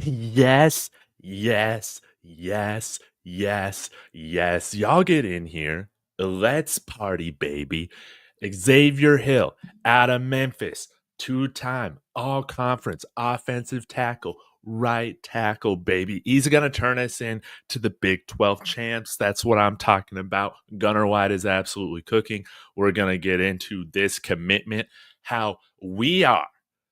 Yes, yes, yes, yes, yes. Y'all get in here. Let's party, baby. Xavier Hill out of Memphis, two-time all-conference offensive tackle, right tackle, baby. He's going to turn us in to the Big 12 champs. That's what I'm talking about. Gunnar White is absolutely cooking. We're going to get into this commitment, how we are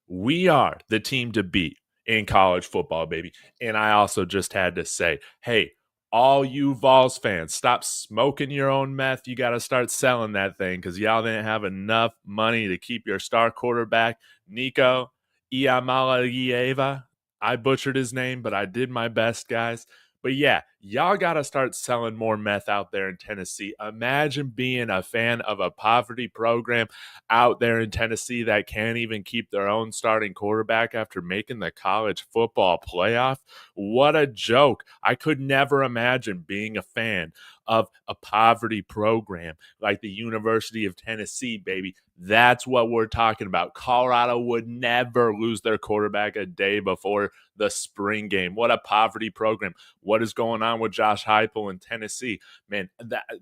the team to beat in college football, baby. And I also just had to say, hey, all you Vols fans, stop smoking your own meth. You got to start selling that thing because y'all didn't have enough money to keep your star quarterback, Nico Iamaleava. I butchered his name, but I did my best, guys. But yeah, y'all got to start selling more meth out there in Tennessee. Imagine being a fan of a poverty program out there in Tennessee that can't even keep their own starting quarterback after making the college football playoff. What a joke. I could never imagine being a fan of a poverty program like the University of Tennessee, baby. That's what we're talking about. Colorado would never lose their quarterback a day before the spring game. What a poverty program. What is going on with Josh Heupel in Tennessee? Man,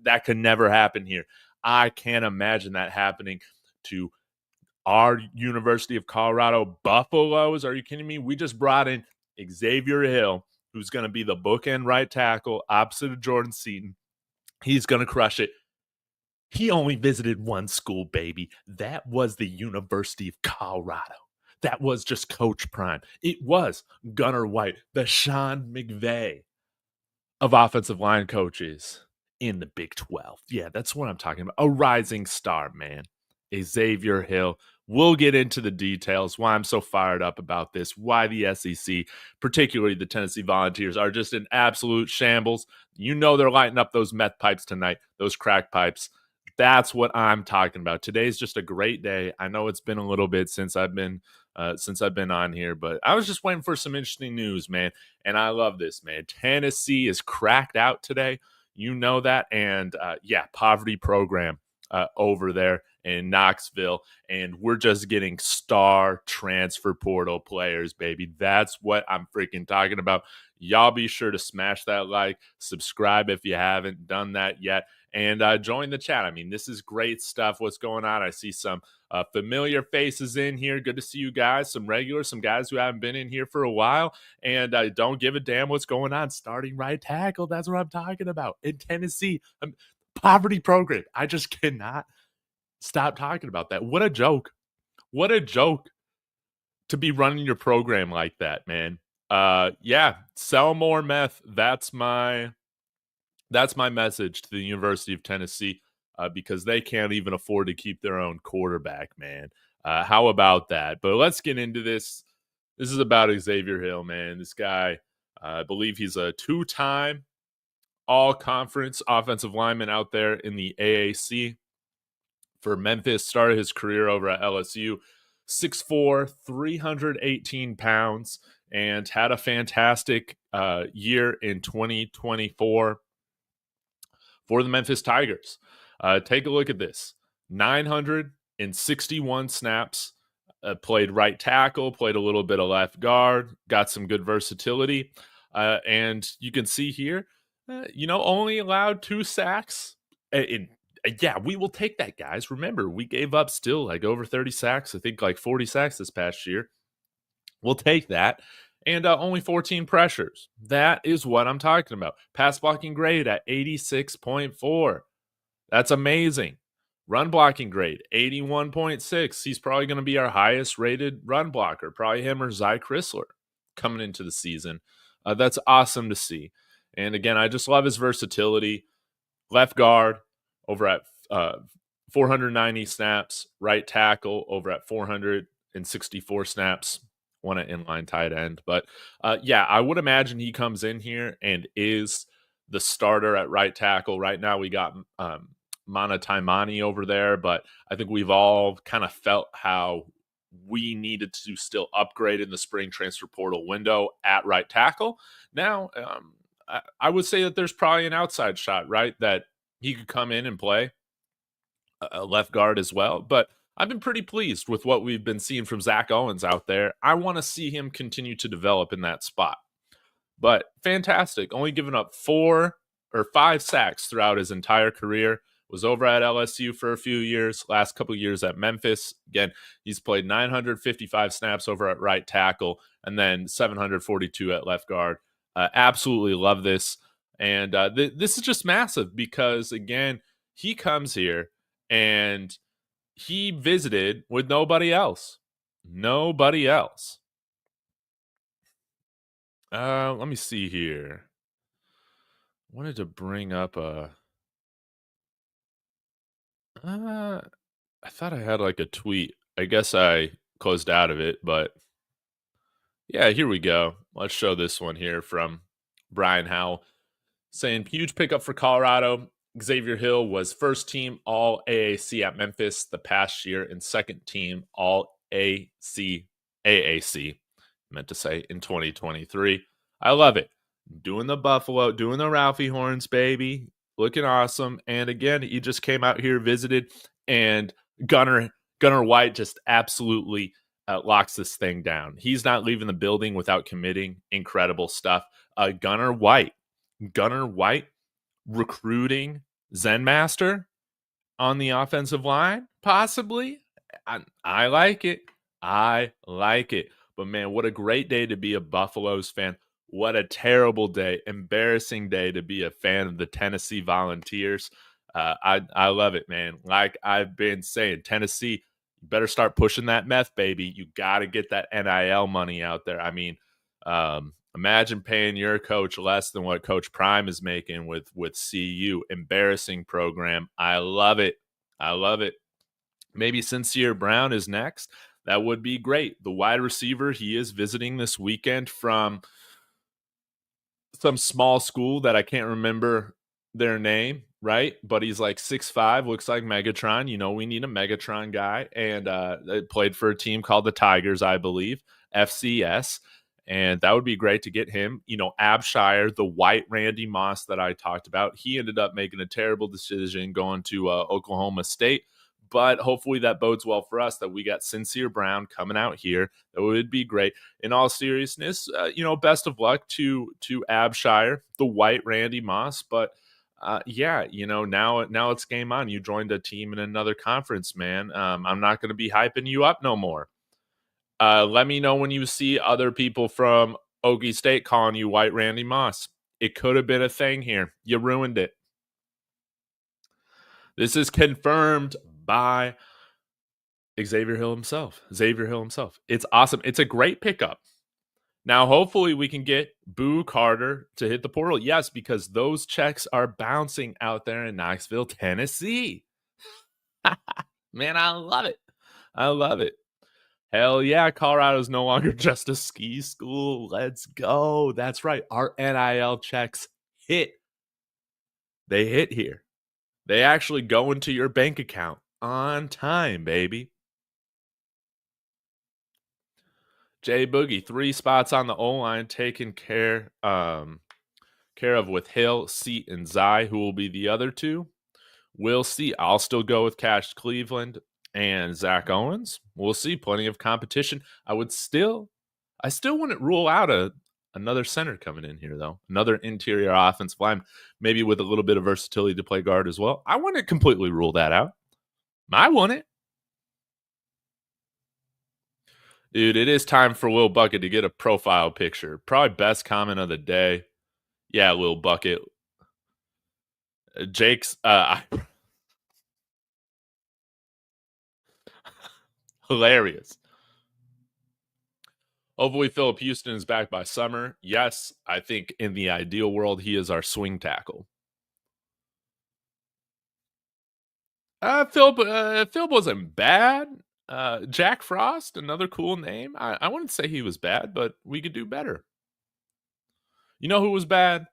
that could never happen here. I can't imagine that happening to our University of Colorado Buffaloes. Are you kidding me? We just brought in Xavier Hill, who's going to be the bookend right tackle opposite of Jordan Seaton. He's going to crush it. He only visited one school, baby. That was the University of Colorado. That was just Coach Prime. It was Gunnar White, the Sean McVay of offensive line coaches in the Big 12. Yeah, that's what I'm talking about. A rising star, man. Xavier Hill. We'll get into the details, why I'm so fired up about this, why the SEC, particularly the Tennessee Volunteers, are just in absolute shambles. You know they're lighting up those meth pipes tonight, those crack pipes. That's what I'm talking about. Today's just a great day. I know it's been a little bit since I've been on here, but I was just waiting for some interesting news, man. And I love this, man. Tennessee is cracked out today. You know that. And yeah, poverty program over there in Knoxville. And we're just getting star transfer portal players, baby. That's what I'm freaking talking about. Y'all be sure to smash that like, subscribe if you haven't done that yet, and join the chat. I mean, this is great stuff. What's going on? I see some familiar faces in here. Good to see you guys. Some regulars, some guys who haven't been in here for a while and don't give a damn what's going on. Starting right tackle. That's what I'm talking about in Tennessee. Poverty program. I just cannot stop talking about that. What a joke. What a joke to be running your program like that, man. Yeah, sell more meth. That's my message to the University of Tennessee because they can't even afford to keep their own quarterback, man. How about that? But let's get into this. This is about Xavier Hill, man. This guy, I believe he's a two-time all-conference offensive lineman out there in the AAC for Memphis. Started his career over at LSU. 6'4", 318 pounds, and had a fantastic year in 2024 for the Memphis Tigers. Take a look at this. 961 snaps, played right tackle, played a little bit of left guard, got some good versatility. And you can see here, only allowed 2 sacks. Yeah, we will take that, guys. Remember, we gave up still like over 30 sacks. I think like 40 sacks this past year. We'll take that. And only 14 pressures. That is what I'm talking about. Pass blocking grade at 86.4. That's amazing. Run blocking grade, 81.6. He's probably going to be our highest rated run blocker. Probably him or Zy Chrysler coming into the season. That's awesome to see. And again, I just love his versatility. Left guard over at 490 snaps. Right tackle over at 464 snaps. One at inline tight end. But yeah, I would imagine he comes in here and is the starter at right tackle. Right now we got Mana Taimani over there, but I think we've all kind of felt how we needed to still upgrade in the spring transfer portal window at right tackle. Now, I would say that there's probably an outside shot, right, that he could come in and play a left guard as well. But I've been pretty pleased with what we've been seeing from Zach Owens out there. I want to see him continue to develop in that spot. But fantastic. Only given up 4 or 5 sacks throughout his entire career. Was over at LSU for a few years. Last couple of years at Memphis. Again, he's played 955 snaps over at right tackle and then 742 at left guard. Absolutely love this. And this is just massive because, again, he comes here and he visited with nobody else. Nobody else. Let me see here. I wanted to bring up a. I thought I had like a tweet. I guess I closed out of it, but yeah, here we go. Let's show this one here from Brian Howell saying huge pickup for Colorado. Xavier Hill was first team All AAC at Memphis the past year and second team All AAC, meant to say, in 2023. I love it. Doing the Buffalo, doing the Ralphie horns, baby. Looking awesome. And again, he just came out here, visited, and Gunnar White just absolutely locks this thing down. He's not leaving the building without committing. Incredible stuff. Gunnar White recruiting Zen Master on the offensive line, possibly. I like it. I like it. But man, what a great day to be a Buffaloes fan. What a terrible day, embarrassing day to be a fan of the Tennessee Volunteers. I love it, man. Like I've been saying, Tennessee, you better start pushing that meth, baby. You got to get that NIL money out there. I mean, imagine paying your coach less than what Coach Prime is making with CU. Embarrassing program. I love it. I love it. Maybe Sincere Brown is next. That would be great. The wide receiver, he is visiting this weekend from some small school that I can't remember their name, right? But he's like 6'5", looks like Megatron. You know, we need a Megatron guy. And played for a team called the Tigers, I believe, FCS. And that would be great to get him. You know, Abshire, the white Randy Moss that I talked about, he ended up making a terrible decision going to Oklahoma State. But hopefully that bodes well for us that we got Sincere Brown coming out here. That would be great. In all seriousness, you know, best of luck to Abshire, the white Randy Moss. But yeah, you know, now it's game on. You joined a team in another conference, man. I'm not going to be hyping you up no more. Let me know when you see other people from Okie State calling you white Randy Moss. It could have been a thing here. You ruined it. This is confirmed by Xavier Hill himself. It's awesome. It's a great pickup. Now, hopefully we can get Boo Carter to hit the portal. Yes, because those checks are bouncing out there in Knoxville, Tennessee. Man, I love it. I love it. Hell yeah, Colorado's no longer just a ski school. Let's go. That's right. Our NIL checks hit. They hit here. They actually go into your bank account on time, baby. Jay Boogie, 3 spots on the O-line taken care of with Hill, Seat, and Zai, who will be the other 2. We'll see. I'll still go with Cash Cleveland and Zach Owens. We'll see. Plenty of competition. I still wouldn't rule out another center coming in here, though. Another interior offensive line, maybe with a little bit of versatility to play guard as well. I wouldn't completely rule that out. I wouldn't. Dude, it is time for Lil Bucket to get a profile picture. Probably best comment of the day. Yeah, Lil Bucket. Jake's hilarious. Hopefully Philip Houston is back by summer. Yes, I think in the ideal world, he is our swing tackle. Philip wasn't bad. Jack Frost, another cool name. I wouldn't say he was bad, but we could do better. You know who was bad?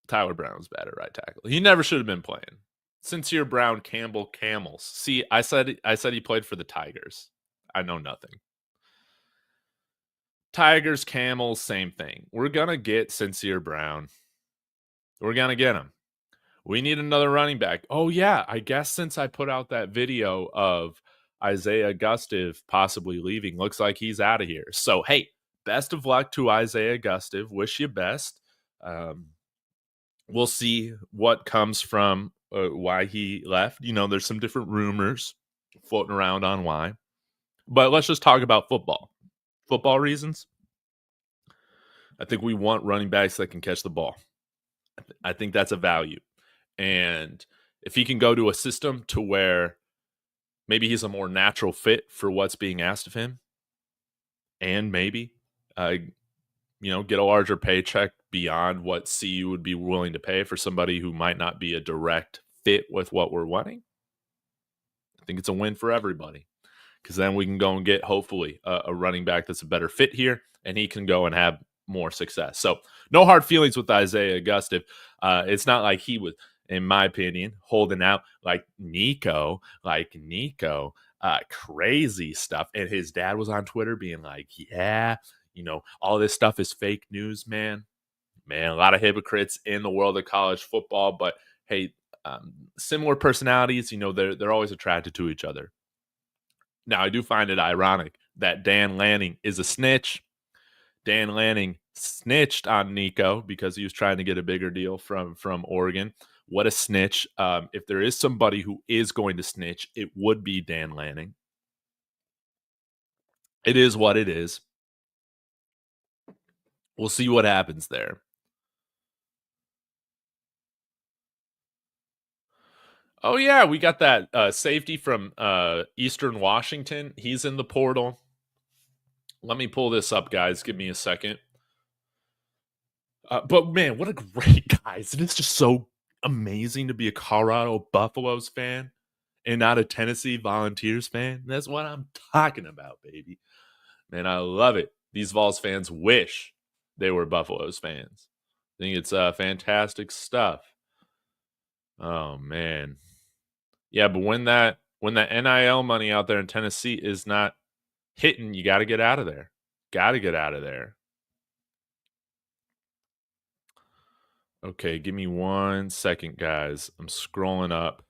Tyler Brown was bad at right tackle. He never should have been playing. Sincere Brown, Campbell, Camels. See, I said he played for the Tigers. I know nothing. Tigers, Camels, same thing. We're gonna get Sincere Brown. We're gonna get him. We need another running back. Oh, yeah. I guess since I put out that video of Isaiah Gustive possibly leaving, looks like he's out of here. So, hey, best of luck to Isaiah Gustive. Wish you best. We'll see what comes from why he left. There's some different rumors floating around on why. But let's just talk about football. Football reasons. I think we want running backs that can catch the ball. I think that's a value. And if he can go to a system to where maybe he's a more natural fit for what's being asked of him, and maybe, get a larger paycheck beyond what CU would be willing to pay for somebody who might not be a direct fit with what we're wanting, I think it's a win for everybody. Because then we can go and get, hopefully, a running back that's a better fit here, and he can go and have more success. So no hard feelings with Isaiah Gustive. It's not like he was, in my opinion, holding out like Nico, crazy stuff. And his dad was on Twitter being like, yeah, all this stuff is fake news, man. Man, a lot of hypocrites in the world of college football. But, hey, similar personalities, they're always attracted to each other. Now, I do find it ironic that Dan Lanning is a snitch. Dan Lanning snitched on Nico because he was trying to get a bigger deal from Oregon. What a snitch. If there is somebody who is going to snitch, it would be Dan Lanning. It is what it is. We'll see what happens there. Oh, yeah, we got that safety from Eastern Washington. He's in the portal. Let me pull this up, guys. Give me a second. But, man, what a great guy. Isn't it just so amazing to be a Colorado Buffaloes fan and not a Tennessee Volunteers fan? That's what I'm talking about, baby. Man, I love it. These Vols fans wish they were Buffaloes fans. I think it's fantastic stuff. Oh, man. Yeah, but when that NIL money out there in Tennessee is not hitting, you got to get out of there. Got to get out of there. Okay, give me 1 second, guys. I'm scrolling up,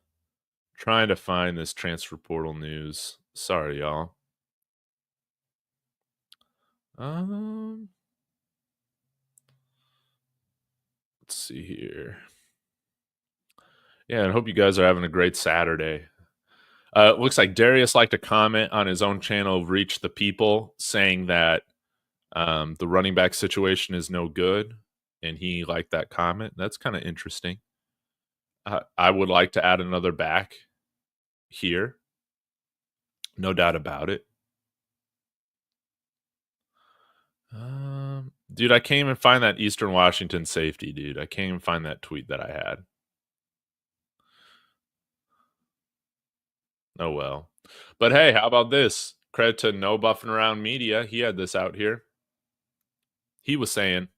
trying to find this transfer portal news. Sorry, y'all. Let's see here. Yeah, I hope you guys are having a great Saturday. It looks like Darius liked a comment on his own channel, Reach the People, saying that the running back situation is no good, and he liked that comment. That's kind of interesting. I would like to add another back here. No doubt about it. Dude, I can't even find that Eastern Washington safety, dude. I can't even find that tweet that I had. Oh, well. But hey, how about this? Credit to No Buffing Around Media. He had this out here. He was saying,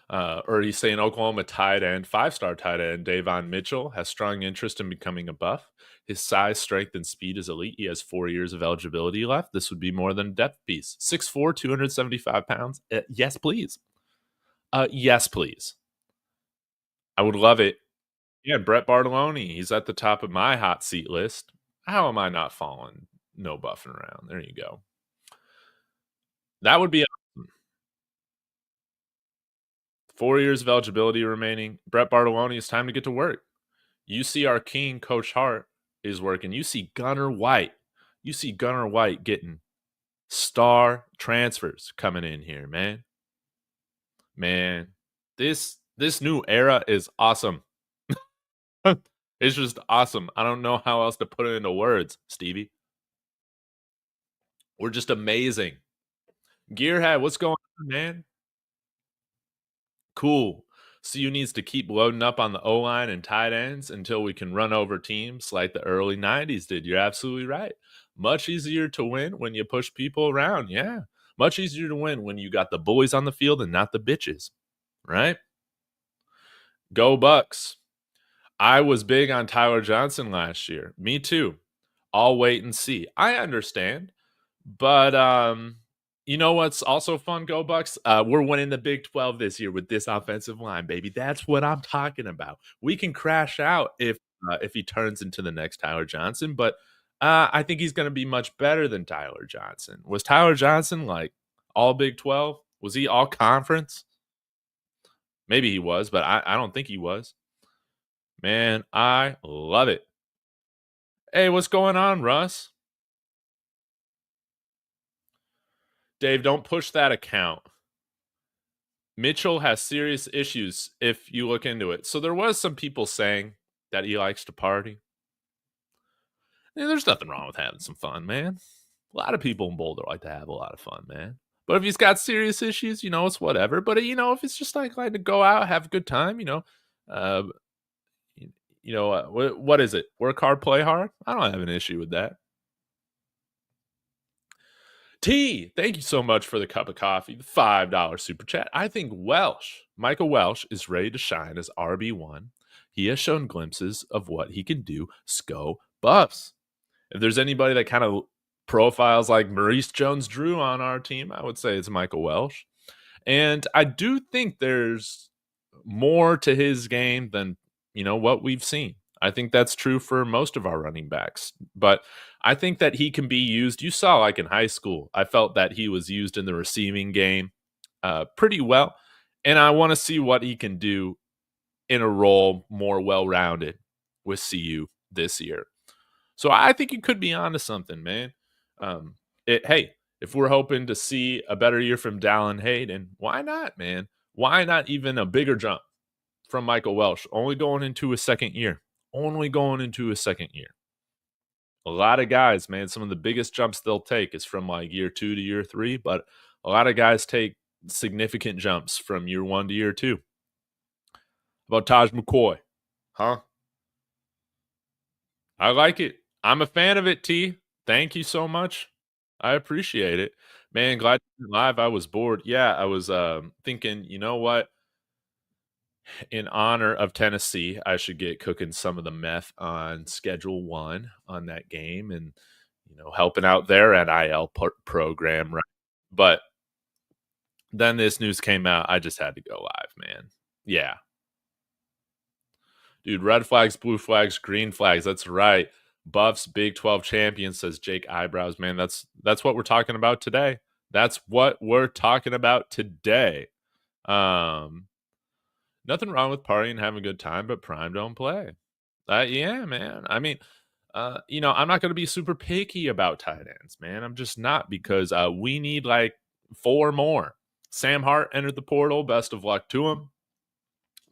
he's saying Oklahoma tight end, 5-star tight end, Davon Mitchell has strong interest in becoming a Buff. His size, strength, and speed is elite. He has 4 years of eligibility left. This would be more than a depth piece. 6'4", 275 pounds. Yes, please. Yes, please. I would love it. Yeah, Brett Bartolone. He's at the top of my hot seat list. How am I not falling? No buffing around. There you go. That would be awesome. 4 years of eligibility remaining. Brett Bartolone, it's time to get to work. You see our king, Coach Hart, is working. You see Gunnar White. You see Gunnar White getting star transfers coming in here, man. Man, this new era is awesome. It's just awesome. I don't know how else to put it into words, Stevie. We're just amazing. Gearhead, what's going on, man? Cool. CU needs to keep loading up on the O-line and tight ends until we can run over teams like the early 90s did. You're absolutely right. Much easier to win when you push people around. Yeah. Much easier to win when you got the boys on the field and not the bitches. Right? Go Bucks. I was big on Tyler Johnson last year. Me too. I'll wait and see. I understand. But You know what's also fun, Go Bucks? We're winning the Big 12 this year with this offensive line, baby. That's what I'm talking about. We can crash out if he turns into the next Tyler Johnson, but I think he's going to be much better than Tyler Johnson. Was Tyler Johnson like all Big 12? Was he all conference? Maybe he was, but I don't think he was. Man, I love it. Hey, what's going on, Russ? Dave, don't push that account. Mitchell has serious issues if you look into it. So there was some people saying that he likes to party. Yeah, there's nothing wrong with having some fun, man. A lot of people in Boulder like to have a lot of fun, man. But if he's got serious issues, it's whatever. But if it's just like to go out, have a good time, uh, what is it? Work hard, play hard. I don't have an issue with that. T, thank you so much for the cup of coffee, the $5 super chat. I think Michael Welsh, is ready to shine as RB1. He has shown glimpses of what he can do. Sco Buffs. If there's anybody that kind of profiles like Maurice Jones-Drew on our team, I would say it's Michael Welsh. And I do think there's more to his game than, what we've seen. I think that's true for most of our running backs. But I think that he can be used. You saw, like in high school, I felt that he was used in the receiving game pretty well. And I want to see what he can do in a role more well-rounded with CU this year. So I think you could be onto something, man. Hey, if we're hoping to see a better year from Dallin Hayden, why not, man? Why not even a bigger jump from Michael Welsh? Only going into his second year. A lot of guys, man, some of the biggest jumps they'll take is from like year 2 to year 3, but a lot of guys take significant jumps from year 1 to year 2. How about Taj McCoy? Huh? I like it. I'm a fan of it, T. Thank you so much. I appreciate it. Man, glad you're live. I was bored. Yeah, I was thinking, you know what? In honor of Tennessee, I should get cooking some of the meth on Schedule 1 on that game and, helping out their NIL program. Right? But then this news came out. I just had to go live, man. Yeah. Dude, red flags, blue flags, green flags. That's right. Buffs Big 12 champion, says Jake Eyebrows. Man, that's what we're talking about today. That's what we're talking about today. Nothing wrong with partying and having a good time, but Prime don't play. Yeah, man. I mean, I'm not going to be super picky about tight ends, man. I'm just not, because we need like 4 more. Sam Hart entered the portal. Best of luck to him.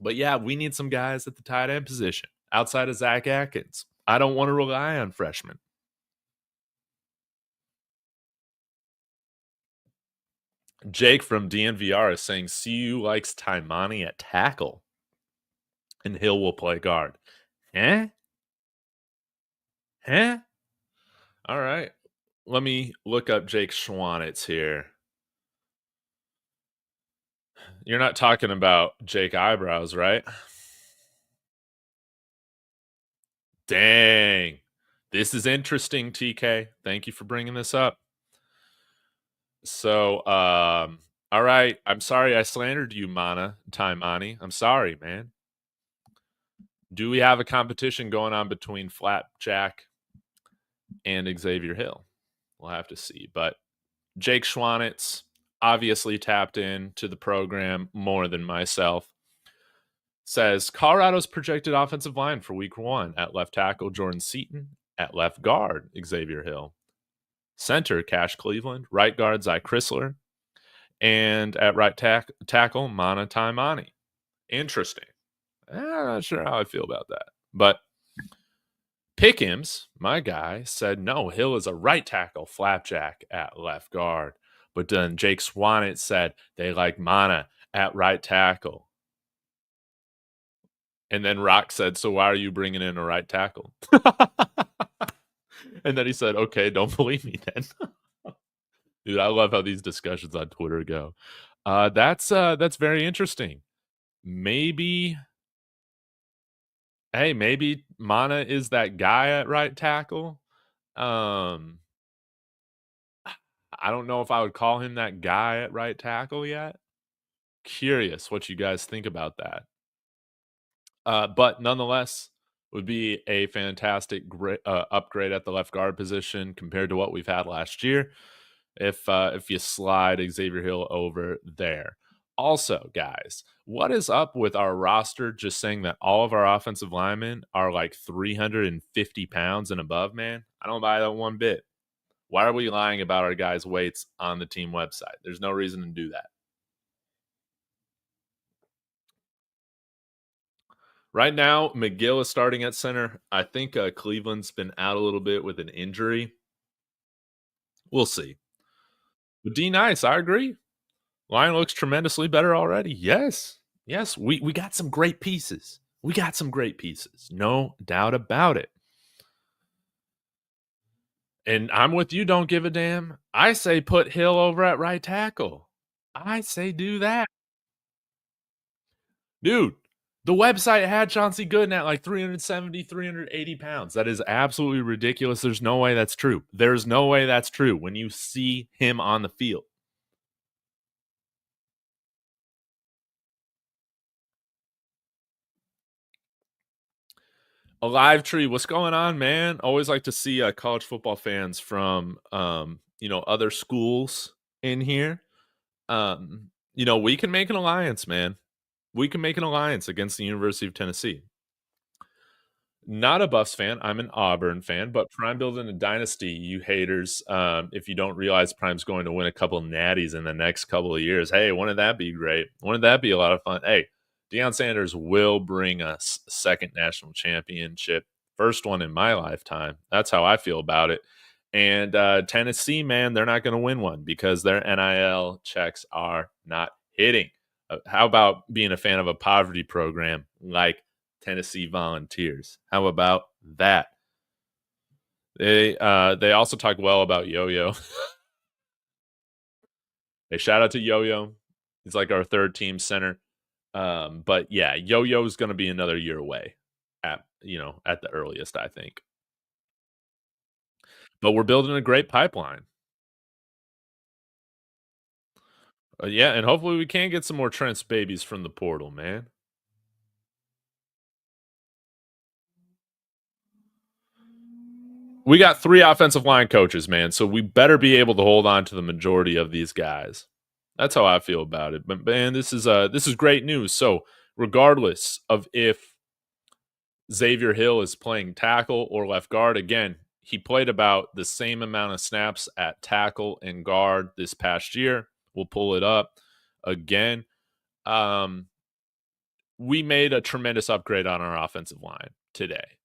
But yeah, we need some guys at the tight end position outside of Zach Atkins. I don't want to rely on freshmen. Jake from DNVR is saying CU likes Taimani at tackle and Hill will play guard. Huh? All right. Let me look up Jake Schwanitz here. You're not talking about Jake Eyebrows, right? Dang. This is interesting, TK. Thank you for bringing this up. So, all right. I'm sorry I slandered you, Taimani. I'm sorry, man. Do we have a competition going on between Flapjack and Xavier Hill? We'll have to see. But Jake Schwanitz obviously tapped into the program more than myself. Says Colorado's projected offensive line for week 1 at left tackle, Jordan Seaton. At left guard, Xavier Hill. Center, Cash Cleveland. Right guard, Zy Chrysler. And at right tackle, Mana Taimani. Interesting. I'm not sure how I feel about that. But Pickens, my guy, said no, Hill is a right tackle, Flapjack at left guard. But then Jake Schwanitz said they like Mana at right tackle. And then Rock said, so why are you bringing in a right tackle? And then he said, okay, don't believe me then. Dude, I love how these discussions on Twitter go. That's very interesting. Maybe Mana is that guy at right tackle. I don't know if I would call him that guy at right tackle yet. Curious what you guys think about that. But nonetheless, would be a fantastic upgrade at the left guard position compared to what we've had last year. If you slide Xavier Hill over there. Also, guys, what is up with our roster just saying that all of our offensive linemen are like 350 pounds and above, man? I don't buy that one bit. Why are we lying about our guys' weights on the team website? There's no reason to do that. Right now, McGill is starting at center. I think Cleveland's been out a little bit with an injury. We'll see. But D Nice, I agree. Line looks tremendously better already. Yes. Yes, we got some great pieces. We got some great pieces. No doubt about it. And I'm with you, don't give a damn. I say put Hill over at right tackle. I say do that. Dude, the website had Chauncey Gooden at like 370, 380 pounds. That is absolutely ridiculous. There's no way that's true. There's no way that's true when you see him on the field. A live tree, what's going on, man? Always like to see college football fans from other schools in here. We can make an alliance, man. We can make an alliance against the University of Tennessee. Not a Buffs fan. I'm an Auburn fan, but Prime building a dynasty, you haters. If you don't realize Prime's going to win a couple natties in the next couple of years, hey, wouldn't that be great? Wouldn't that be a lot of fun? Hey, Deion Sanders will bring us a second national championship, first one in my lifetime. That's how I feel about it. And Tennessee, man, they're not going to win one because their NIL checks are not hitting. How about being a fan of a poverty program like Tennessee Volunteers? How about that? They also talk well about Yo-Yo. Hey, shout out to Yo-Yo. He's like our third team center. But yeah, Yo-Yo is going to be another year away at the earliest, I think. But we're building a great pipeline. Yeah, and hopefully we can get some more Trent's babies from the portal, man. We got 3 offensive line coaches, man, so we better be able to hold on to the majority of these guys. That's how I feel about it. But man, this is great news. So, regardless of if Xavier Hill is playing tackle or left guard, again, he played about the same amount of snaps at tackle and guard this past year. We'll pull it up again. We made a tremendous upgrade on our offensive line today.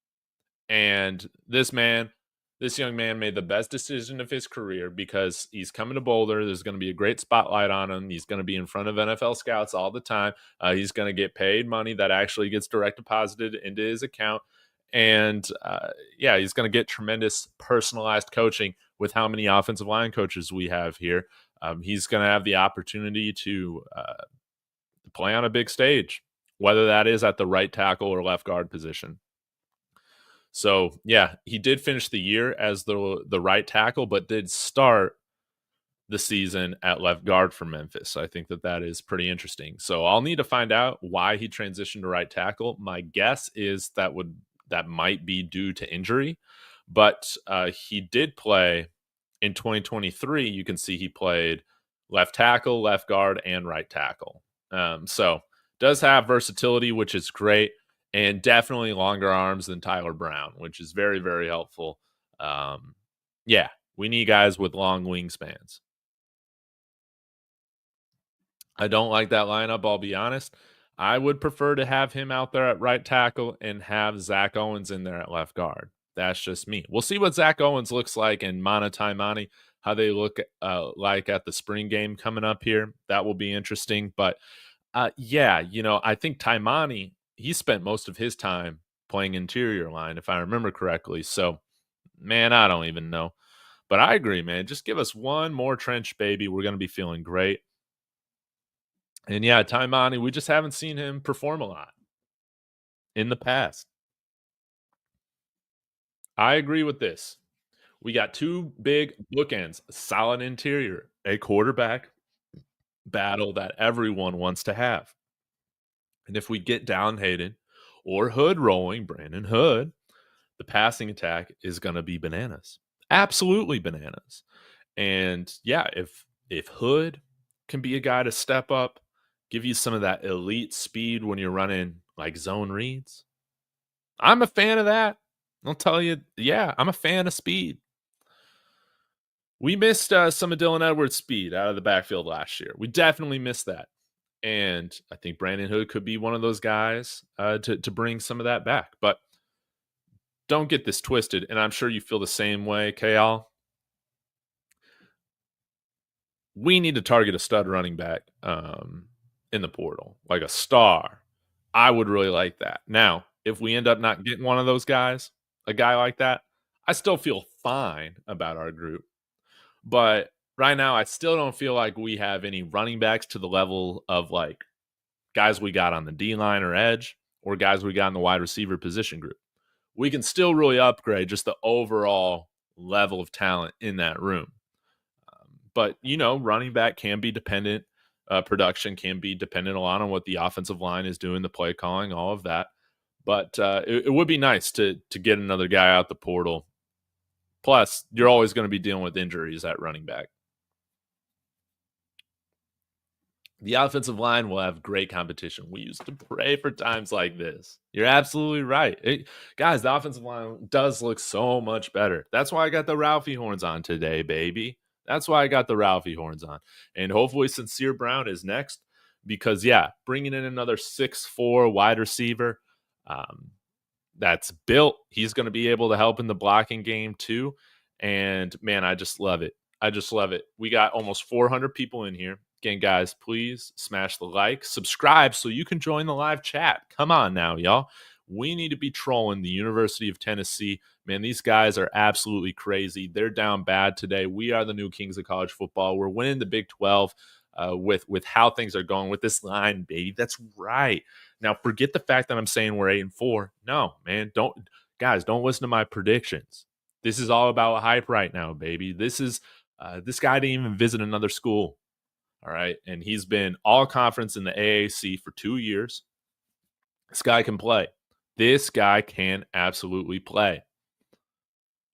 And this young man made the best decision of his career because he's coming to Boulder. There's going to be a great spotlight on him. He's going to be in front of NFL scouts all the time. He's going to get paid money that actually gets direct deposited into his account. And he's going to get tremendous personalized coaching with how many offensive line coaches we have here. He's going to have the opportunity to play on a big stage, whether that is at the right tackle or left guard position. So yeah, he did finish the year as the right tackle, but did start the season at left guard for Memphis. So I think that is pretty interesting. So I'll need to find out why he transitioned to right tackle. My guess is that might be due to injury, but he did play in 2023. You can see he played left tackle, left guard, and right tackle. So does have versatility, which is great. And definitely longer arms than Tyler Brown, which is very, very helpful. We need guys with long wingspans. I don't like that lineup, I'll be honest. I would prefer to have him out there at right tackle and have Zach Owens in there at left guard. That's just me. We'll see what Zach Owens looks like in Mana Taimani, how they look like at the spring game coming up here. That will be interesting. But I think Taimani, he spent most of his time playing interior line, if I remember correctly. So, man, I don't even know. But I agree, man. Just give us one more trench, baby. We're going to be feeling great. And yeah, Taimani, we just haven't seen him perform a lot in the past. I agree with this. We got two big bookends, solid interior, a quarterback battle that everyone wants to have. And if we get down Hayden or Hood rolling, Brandon Hood, the passing attack is going to be bananas. Absolutely bananas. And yeah, if Hood can be a guy to step up, give you some of that elite speed when you're running like zone reads, I'm a fan of that. I'll tell you, yeah, I'm a fan of speed. We missed some of Dylan Edwards' speed out of the backfield last year. We definitely missed that. And I think Brandon Hood could be one of those guys to bring some of that back. But don't get this twisted, and I'm sure you feel the same way, KL. We need to target a stud running back in the portal, like a star. I would really like that. Now, if we end up not getting one of those guys, a guy like that, I still feel fine about our group. But right now, I still don't feel like we have any running backs to the level of like guys we got on the D line or edge or guys we got in the wide receiver position group. We can still really upgrade just the overall level of talent in that room. But, you know, running back can be dependent. Production can be dependent a lot on what the offensive line is doing, the play calling, all of that. But it would be nice to get another guy out the portal. Plus, you're always going to be dealing with injuries at running back. The offensive line will have great competition. We used to pray for times like this. You're absolutely right. Guys, the offensive line does look so much better. That's why I got the Ralphie horns on today, baby. That's why I got the Ralphie horns on. And hopefully Sincere Brown is next because, yeah, bringing in another 6'4" wide receiver that's built. He's going to be able to help in the blocking game too. And, man, I just love it. I just love it. We got almost 400 people in here. Again, guys, please smash the like, subscribe so you can join the live chat. Come on now, y'all. We need to be trolling the University of Tennessee. Man, these guys are absolutely crazy. They're down bad today. We are the new kings of college football. We're winning the Big 12 with how things are going with this line, baby. That's right. Now, forget the fact that I'm saying we're 8-4. No, man, don't listen to my predictions. This is all about hype right now, baby. This guy didn't even visit another school. All right. And he's been all conference in the AAC for 2 years. This guy can play. This guy can absolutely play.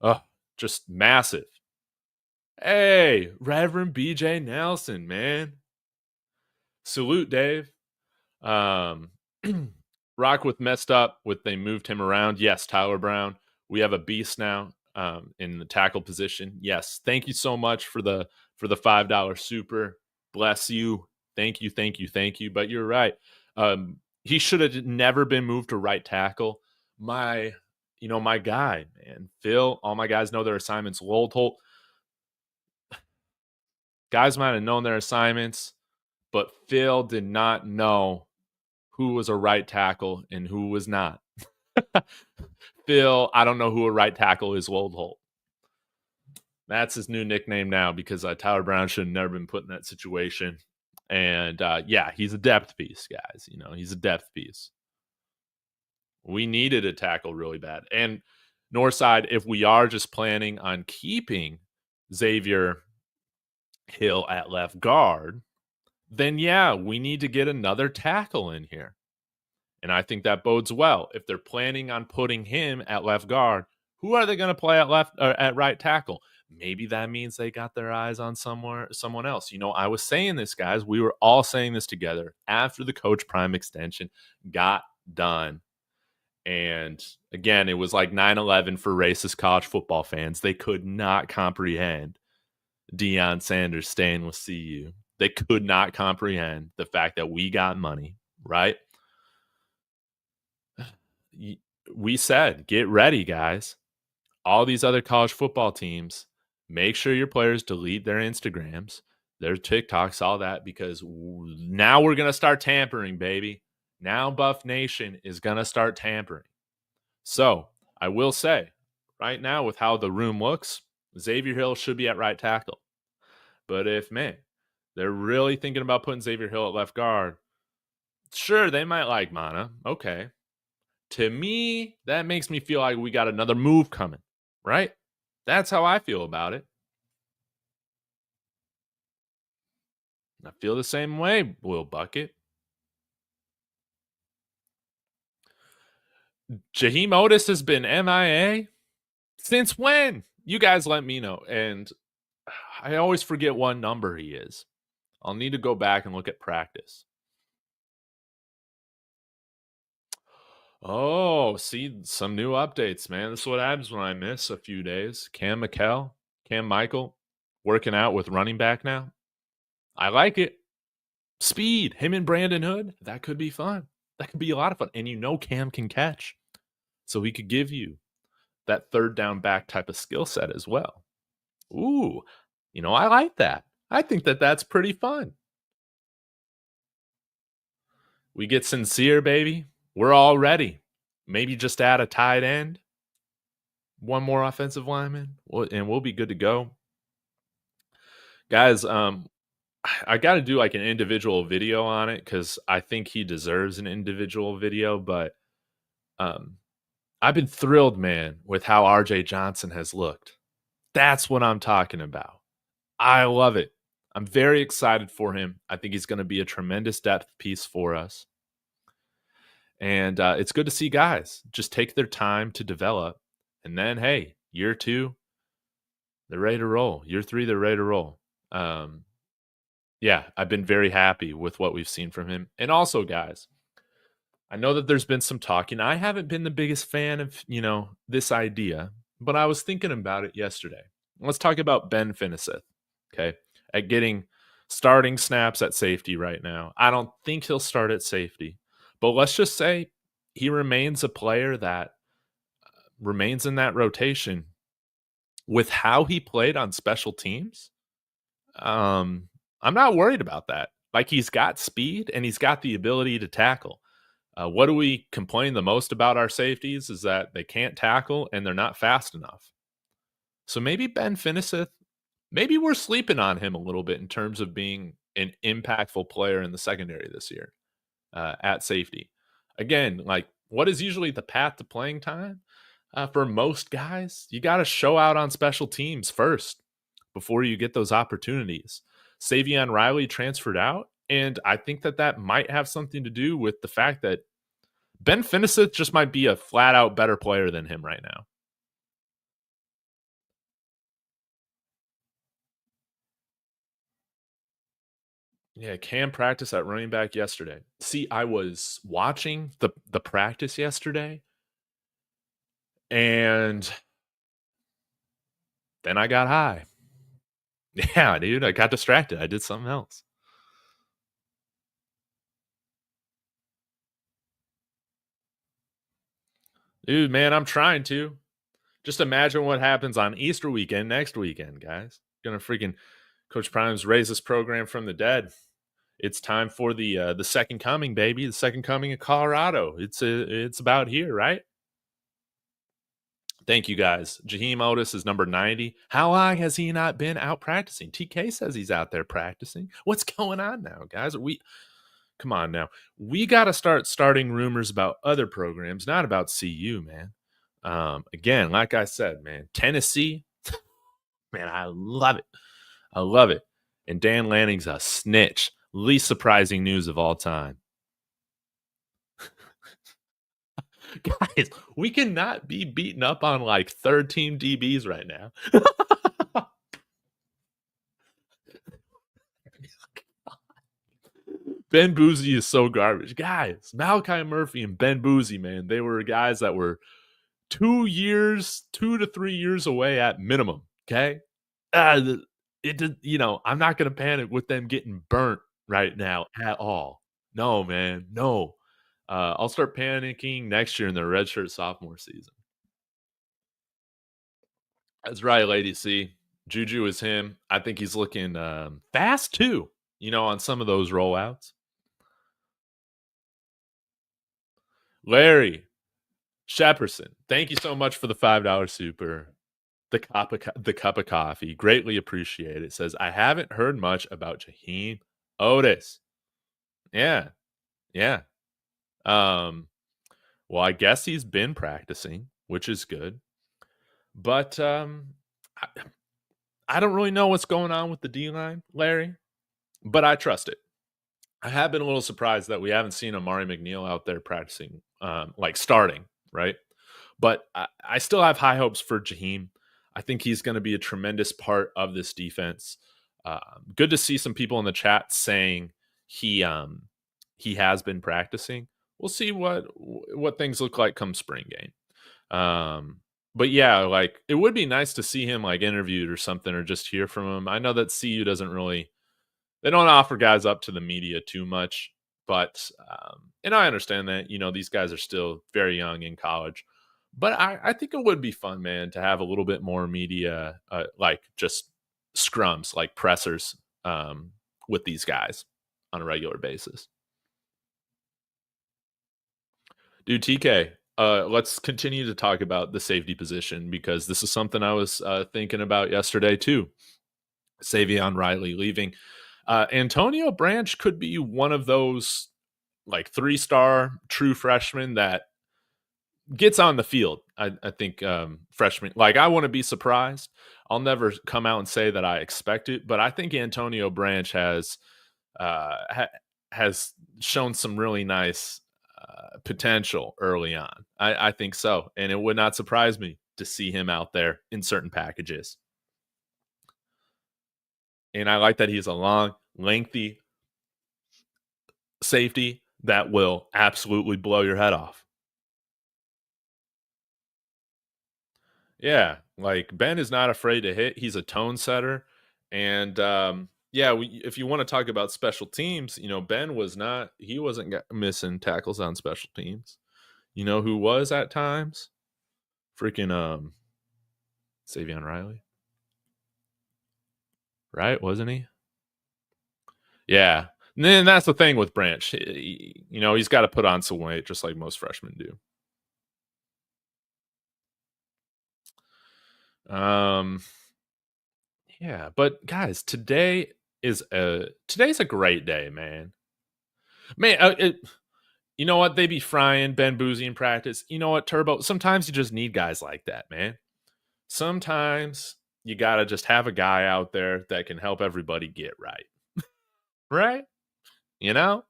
Oh, just massive. Hey, Reverend BJ Nelson, man. Salute, Dave. Rockwood messed up with they moved him around. Yes, Tyler Brown. We have a beast now in the tackle position. Yes. Thank you so much for the $5 super. Bless you. Thank you. But you're right. He should have never been moved to right tackle. My guy, man. Phil, all my guys know their assignments. Woldholt. Guys might have known their assignments, but Phil did not know who was a right tackle and who was not. Phil, I don't know who a right tackle is, Woldholt. That's his new nickname now because Tyler Brown should have never been put in that situation. And, yeah, he's a depth piece, guys. You know, he's a depth piece. We needed a tackle really bad. And Northside, if we are just planning on keeping Xavier Hill at left guard, then, yeah, we need to get another tackle in here. And I think that bodes well. If they're planning on putting him at left guard, who are they going to play at right tackle? Maybe that means they got their eyes on someone else. You know, I was saying this, guys. We were all saying this together after the Coach Prime extension got done. And again, it was like 9/11 for racist college football fans. They could not comprehend Deion Sanders staying with CU. They could not comprehend the fact that we got money, right? We said, get ready, guys. All these other college football teams, make sure your players delete their Instagrams, their TikToks, all that, because now we're going to start tampering, baby. Now Buff Nation is going to start tampering. So I will say, right now, with how the room looks, Xavier Hill should be at right tackle. But if, man, they're really thinking about putting Xavier Hill at left guard, sure, they might like Mana. Okay. To me, that makes me feel like we got another move coming, right? That's how I feel about it. I feel the same way, Will Bucket. Jaheim Otis has been MIA since when? You guys let me know. And I always forget what number he is. I'll need to go back and look at practice. Oh, see some new updates, man. This is what happens when I miss a few days. Cam Michael, working out with running back now. I like it. Speed, him and Brandon Hood, that could be fun. That could be a lot of fun. And you know Cam can catch. So he could give you that third down back type of skill set as well. Ooh, I like that. I think that that's pretty fun. We get sincere, baby. We're all ready. Maybe just add a tight end, one more offensive lineman, and we'll be good to go. Guys, I got to do like an individual video on it because I think he deserves an individual video. But I've been thrilled, man, with how RJ Johnson has looked. That's what I'm talking about. I love it. I'm very excited for him. I think he's going to be a tremendous depth piece for us. And it's good to see guys just take their time to develop. And then, hey, year 2, they're ready to roll. Year 3, they're ready to roll. Yeah, I've been very happy with what we've seen from him. And also, guys, I know that there's been some talking. I haven't been the biggest fan of, this idea, but I was thinking about it yesterday. Let's talk about Ben Finneseth, okay, at getting starting snaps at safety right now. I don't think he'll start at safety, but let's just say he remains a player that remains in that rotation with how he played on special teams. I'm not worried about that. Like, he's got speed and he's got the ability to tackle. What do we complain the most about our safeties is that they can't tackle and they're not fast enough. So maybe Ben Finneseth, maybe we're sleeping on him a little bit in terms of being an impactful player in the secondary this year at safety. Again, like, what is usually the path to playing time for most guys? You got to show out on special teams first before you get those opportunities. Savion Riley transferred out, and I think that might have something to do with the fact that Ben Finneseth just might be a flat-out better player than him right now. Yeah, Cam practice at running back yesterday. See, I was watching the practice yesterday, and then I got high. Yeah, dude, I got distracted. I did something else. Dude, man, I'm trying to. Just imagine what happens on Easter weekend next weekend, guys. Gonna freaking Coach Prime's raise this program from the dead. It's time for the second coming, baby. The second coming of Colorado. It's about here, right? Thank you, guys. Jaheim Otis is number 90. How long has he not been out practicing? TK says he's out there practicing. What's going on now, guys? Come on now. We got to start starting rumors about other programs, not about CU, man. Again, like I said, man, Tennessee, man, I love it. I love it. And Dan Lanning's a snitch. Least surprising news of all time. Guys, we cannot be beaten up on like third team DBs right now. Ben Boozy is so garbage. Guys, Malachi Murphy and Ben Boozy, man, they were guys that were 2 to 3 years away at minimum. Okay. I'm not going to panic with them getting burnt right now at all. No, man. No. I'll start panicking next year in the redshirt sophomore season. That's right, Lady C. Juju is him. I think he's looking fast too, on some of those rollouts. Larry Shepperson, thank you so much for the $5 super. The cup of coffee. Greatly appreciate it. Says, I haven't heard much about Jaheim Otis. Yeah. Yeah. Well, I guess he's been practicing, which is good. But I don't really know what's going on with the D-line, Larry, but I trust it. I have been a little surprised that we haven't seen Amari McNeil out there practicing, like starting, right? But I still have high hopes for Jaheim. I think he's going to be a tremendous part of this defense. Good to see some people in the chat saying he has been practicing. We'll see what things look like come spring game. But yeah, like it would be nice to see him like interviewed or something, or just hear from him. I know that CU doesn't really, they don't offer guys up to the media too much, but and I understand that, these guys are still very young in college, but I think it would be fun, man, to have a little bit more media, like just scrums, like pressers, with these guys on a regular basis. Dude, TK, let's continue to talk about the safety position, because this is something I was thinking about yesterday too. Savion Riley leaving. Antonio Branch could be one of those like 3-star true freshmen that gets on the field. I think freshmen, like I want to be surprised. I'll never come out and say that I expect it, but I think Antonio Branch has shown some really nice potential early on. I think so, and it would not surprise me to see him out there in certain packages. And I like that he's a long, lengthy safety that will absolutely blow your head off. Yeah, like Ben is not afraid to hit. He's a tone setter, and yeah, if you want to talk about special teams, Ben was not. He wasn't missing tackles on special teams. You know who was at times? Freaking Savion Riley, right? Wasn't he? Yeah. And then that's the thing with Branch. He's got to put on some weight, just like most freshmen do. Yeah, but guys, today's a great day, man. Man, you know what? They be frying Ben Boozy in practice. You know what, Turbo? Sometimes you just need guys like that, man. Sometimes you gotta just have a guy out there that can help everybody get right. Right? You know?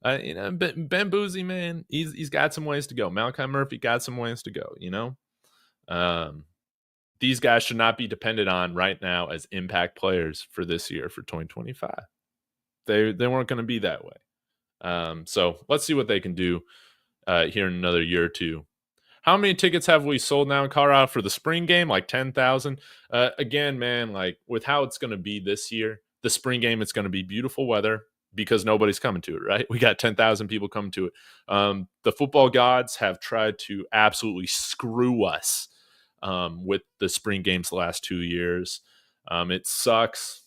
Ben Boozy, man, he's got some ways to go. Malachi Murphy got some ways to go. These guys should not be depended on right now as impact players for this year, for 2025. They weren't going to be that way. So let's see what they can do here in another year or two. How many tickets have we sold now in Colorado for the spring game? Like 10,000. Again, man, like with how it's going to be this year, the spring game, it's going to be beautiful weather because nobody's coming to it, right? We got 10,000 people coming to it. The football gods have tried to absolutely screw us with the spring games the last 2 years. It sucks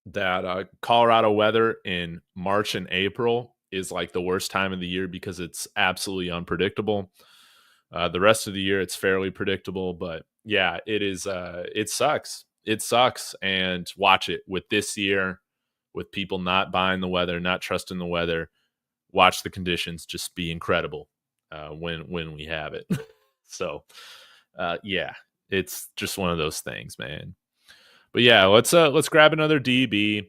that Colorado weather in March and April is like the worst time of the year because it's absolutely unpredictable. The rest of the year, it's fairly predictable, but yeah, it is. It sucks. It sucks. And watch it with this year, with people not buying the weather, not trusting the weather. Watch the conditions just be incredible when we have it. So, yeah, it's just one of those things, man. But yeah, let's grab another DB.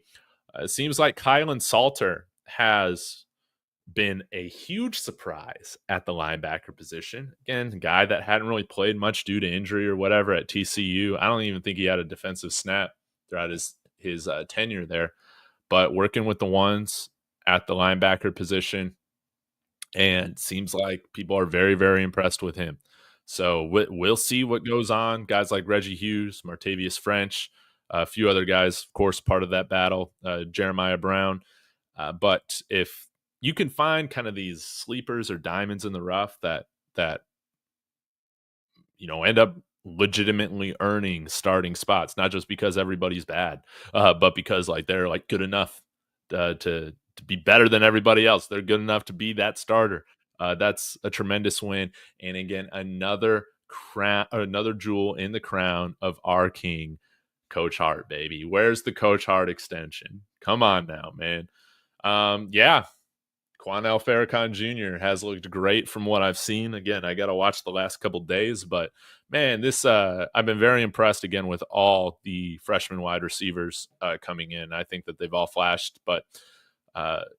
It seems like Kylan Salter has been a huge surprise at the linebacker position. Again, a guy that hadn't really played much due to injury or whatever at TCU. I don't even think he had a defensive snap throughout his tenure there. But working with the ones at the linebacker position, and seems like people are very, very impressed with him. So we'll see what goes on. Guys like Reggie Hughes, Martavius French, a few other guys, of course, part of that battle, Jeremiah Brown. But if you can find kind of these sleepers or diamonds in the rough that end up legitimately earning starting spots, not just because everybody's bad, but because like they're like good enough to be better than everybody else. They're good enough to be that starter. That's a tremendous win. And again, another jewel in the crown of our king, Coach Hart, baby. Where's the Coach Hart extension? Come on now, man. Yeah. Quanell Farrakhan Jr. has looked great from what I've seen. Again, I got to watch the last couple days, but man, this I've been very impressed again with all the freshman wide receivers coming in. I think that they've all flashed, but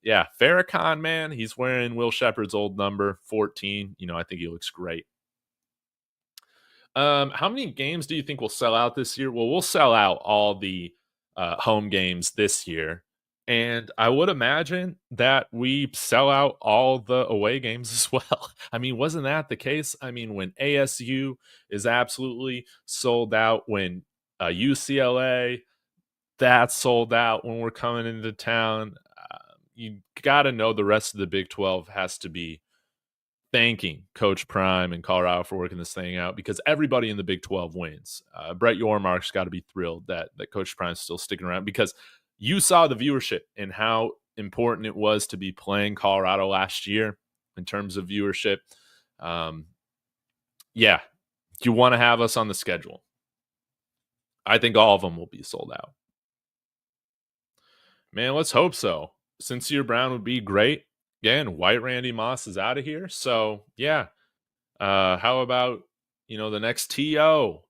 yeah, Farrakhan, man, he's wearing Will Shepherd's old number 14. I think he looks great. How many games do you think will sell out this year? Well, we'll sell out all the home games this year. And I would imagine that we sell out all the away games as well. I mean, wasn't that the case? I mean, when ASU is absolutely sold out, when UCLA, that's sold out when we're coming into town, you got to know the rest of the Big 12 has to be thanking Coach Prime and Colorado for working this thing out, because everybody in the Big 12 wins. Brett Yormark's got to be thrilled that Coach Prime's still sticking around, because you saw the viewership and how important it was to be playing Colorado last year in terms of viewership. Yeah, you want to have us on the schedule. I think all of them will be sold out. Man, let's hope so. Sincere Brown would be great. Again, White Randy Moss is out of here. So, yeah. How about, the next T.O.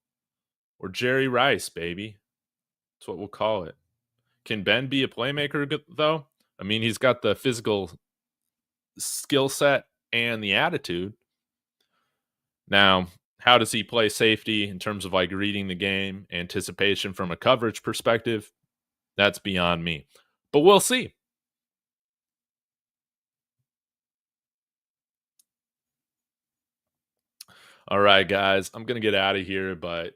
or Jerry Rice, baby? That's what we'll call it. Can Ben be a playmaker, though? I mean, he's got the physical skill set and the attitude. Now, how does he play safety in terms of like reading the game, anticipation from a coverage perspective? That's beyond me. But we'll see. All right, guys, I'm going to get out of here. But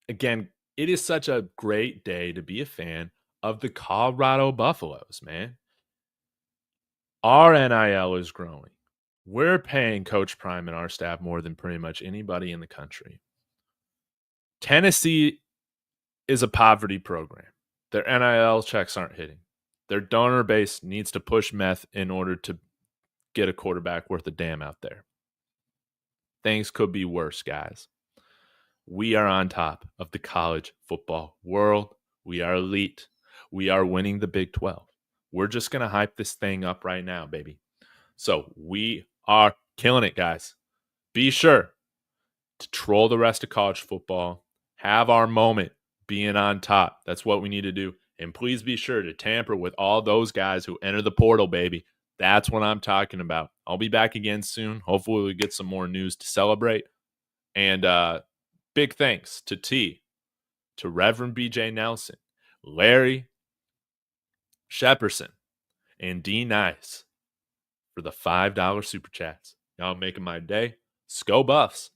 again, it is such a great day to be a fan of the Colorado Buffaloes, man. Our NIL is growing. We're paying Coach Prime and our staff more than pretty much anybody in the country. Tennessee is a poverty program. Their NIL checks aren't hitting. Their donor base needs to push meth in order to get a quarterback worth a damn out there. Things could be worse, guys. We are on top of the college football world. We are elite. We are winning the Big 12. We're just going to hype this thing up right now, baby. So we are killing it, guys. Be sure to troll the rest of college football. Have our moment being on top. That's what we need to do. And please be sure to tamper with all those guys who enter the portal, baby. That's what I'm talking about. I'll be back again soon. Hopefully we get some more news to celebrate. And big thanks to T, to Reverend BJ Nelson, Larry Shepperson, and D Nice for the $5 super chats. Y'all making my day. Go Buffs.